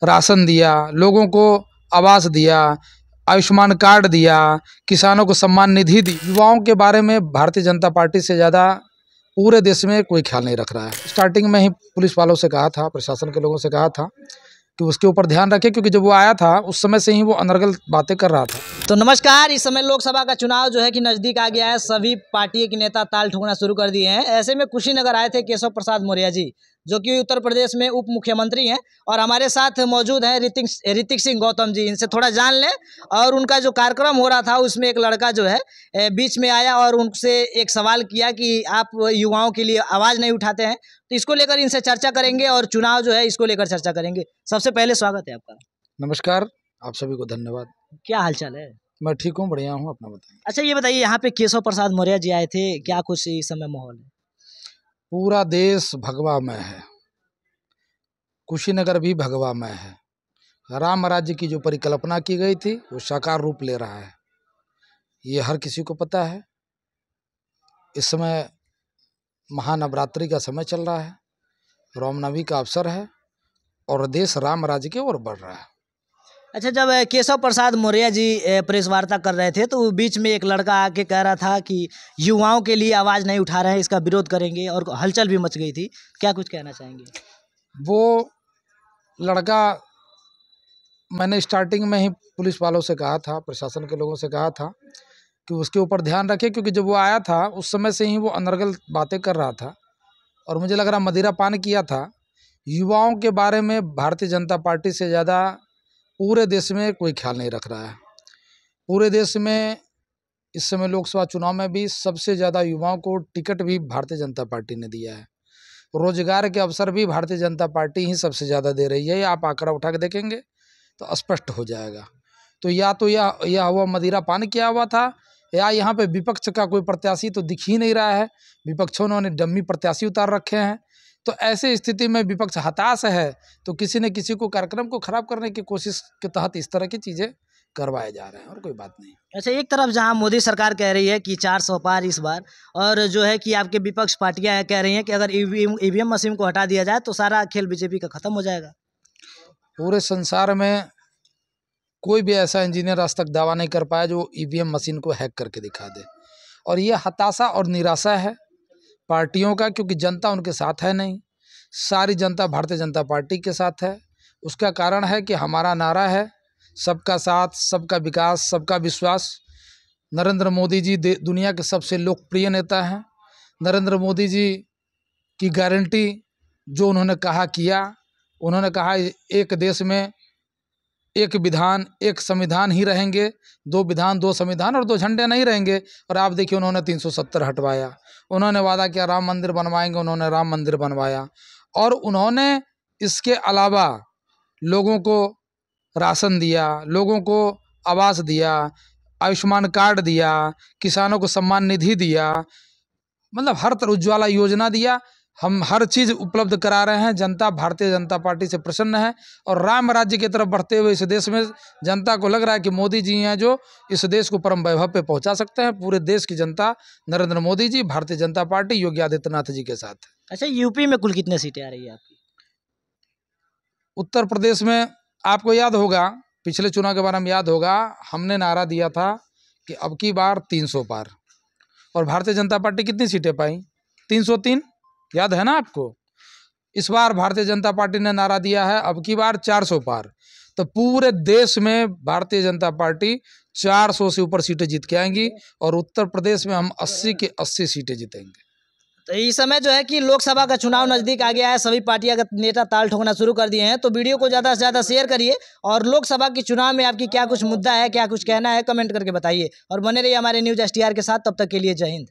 Ration दिया, लोगों को आवास दिया, आयुष्मान कार्ड दिया, किसानों को सम्मान निधि दी। युवाओं के बारे में भारतीय जनता पार्टी से ज़्यादा पूरे देश में कोई ख्याल नहीं रख रहा है। स्टार्टिंग में ही पुलिस वालों से कहा था, प्रशासन के लोगों से कहा था कि उसके ऊपर ध्यान रखें, क्योंकि जब वो आया था उस समय से ही वो अनर्गल बातें कर रहा था। तो नमस्कार, इस समय लोकसभा का चुनाव जो है कि नज़दीक आ गया है। सभी पार्टी के नेता ताल ठोकना शुरू कर दिए हैं। ऐसे में कुशीनगर आए थे केशव प्रसाद मौर्य जी, जो कि उत्तर प्रदेश में उप मुख्यमंत्री हैं, और हमारे साथ मौजूद हैं ऋतिक सिंह गौतम जी। इनसे थोड़ा जान लें। और उनका जो कार्यक्रम हो रहा था उसमें एक लड़का जो है बीच में आया और उनसे एक सवाल किया कि आप युवाओं के लिए आवाज़ नहीं उठाते हैं। तो इसको लेकर इनसे चर्चा करेंगे और चुनाव जो है इसको लेकर चर्चा करेंगे। सबसे पहले स्वागत है आपका। नमस्कार, आप सभी को धन्यवाद। क्या हालचाल है? मैं ठीक हूँ, बढ़िया हूँ, अपना बताएं। अच्छा, ये बताइए, यहाँ पे केशव प्रसाद मौर्य जी आए थे, क्या कुछ इस समय माहौल है? पूरा देश भगवामय है, कुशीनगर भी भगवामय है। राम राज्य की जो परिकल्पना की गई थी वो साकार रूप ले रहा है, ये हर किसी को पता है। इस समय महानवरात्रि का समय चल रहा है, रामनवमी का अवसर है और देश राम राज्य की ओर बढ़ रहा है। अच्छा, जब केशव प्रसाद मौर्य जी प्रेस वार्ता कर रहे थे तो बीच में एक लड़का आके कह रहा था कि युवाओं के लिए आवाज़ नहीं उठा रहे हैं, इसका विरोध करेंगे, और हलचल भी मच गई थी। क्या कुछ कहना चाहेंगे? वो लड़का, मैंने स्टार्टिंग में ही पुलिस वालों से कहा था, प्रशासन के लोगों से कहा था कि उसके ऊपर ध्यान रखें, क्योंकि जब वो आया था उस समय से ही वो अनर्गल बातें कर रहा था और मुझे लग रहा मदिरा पान किया था। युवाओं के बारे में भारतीय जनता पार्टी से ज़्यादा पूरे देश में कोई ख्याल नहीं रख रहा है। पूरे देश में इस समय लोकसभा चुनाव में भी सबसे ज़्यादा युवाओं को टिकट भी भारतीय जनता पार्टी ने दिया है। रोजगार के अवसर भी भारतीय जनता पार्टी ही सबसे ज़्यादा दे रही है। ये आप आंकड़ा उठा के देखेंगे तो स्पष्ट हो जाएगा। तो यह हुआ मदिरा पान किया हुआ था, या यहाँ पे विपक्ष का कोई प्रत्याशी तो दिख ही नहीं रहा है। विपक्षों ने डम्मी प्रत्याशी उतार रखे हैं। तो ऐसे स्थिति में विपक्ष हताश है, तो किसी न किसी को कार्यक्रम को खराब करने की कोशिश के तहत इस तरह की चीज़ें करवाए जा रहे हैं, और कोई बात नहीं। अच्छा, एक तरफ जहां मोदी सरकार कह रही है कि 400 पार इस बार, और जो है कि आपके विपक्ष पार्टियां कह रही हैं कि अगर ईवीएम मशीन को हटा दिया जाए तो सारा खेल बीजेपी का खत्म हो जाएगा। पूरे संसार में कोई भी ऐसा इंजीनियर आज तक दावा नहीं कर पाया जो ईवीएम मशीन को हैक करके दिखा दे। और ये हताशा और निराशा है पार्टियों का, क्योंकि जनता उनके साथ है नहीं। सारी जनता भारतीय जनता पार्टी के साथ है। उसका कारण है कि हमारा नारा है सबका साथ, सबका विकास, सबका विश्वास। नरेंद्र मोदी जी दुनिया के सबसे लोकप्रिय नेता हैं। नरेंद्र मोदी जी की गारंटी जो उन्होंने कहा किया। उन्होंने कहा एक देश में एक विधान एक संविधान ही रहेंगे, 2 विधान 2 संविधान और 2 झंडे नहीं रहेंगे। और आप देखिए, उन्होंने 370 हटवाया। उन्होंने वादा किया राम मंदिर बनवाएंगे, उन्होंने राम मंदिर बनवाया। और उन्होंने इसके अलावा लोगों को राशन दिया, लोगों को आवास दिया, आयुष्मान कार्ड दिया, किसानों को सम्मान निधि दिया, मतलब हर तरह उज्ज्वला योजना दिया। हम हर चीज़ उपलब्ध करा रहे हैं। जनता भारतीय जनता पार्टी से प्रसन्न है और राम राज्य की तरफ बढ़ते हुए इस देश में जनता को लग रहा है कि मोदी जी हैं जो इस देश को परम वैभव पे पहुंचा सकते हैं। पूरे देश की जनता नरेंद्र मोदी जी, भारतीय जनता पार्टी, योगी आदित्यनाथ जी के साथ है। अच्छा, यूपी में कुल कितने सीटें आ रही है आपकी? उत्तर प्रदेश में आपको याद होगा, पिछले चुनाव के बारे में याद होगा, हमने नारा दिया था कि अब की बार 300 पार। और भारतीय जनता पार्टी कितनी सीटें पाई? 303, याद है ना आपको? इस बार भारतीय जनता पार्टी ने नारा दिया है अब की बार 400 पार। तो पूरे देश में भारतीय जनता पार्टी 400 से ऊपर सीटें जीत के आएंगी और उत्तर प्रदेश में हम 80 के 80 सीटें जीतेंगे। तो इस समय जो है कि लोकसभा का चुनाव नज़दीक आ गया है। सभी पार्टियां का नेता ताल ठोकना शुरू कर दिए हैं। तो वीडियो को ज़्यादा से ज़्यादा शेयर करिए और लोकसभा के चुनाव में आपकी क्या कुछ मुद्दा है, क्या कुछ कहना है, कमेंट करके बताइए। और बने रहिए हमारे न्यूज़ STR के साथ। तब तक के लिए जय हिंद।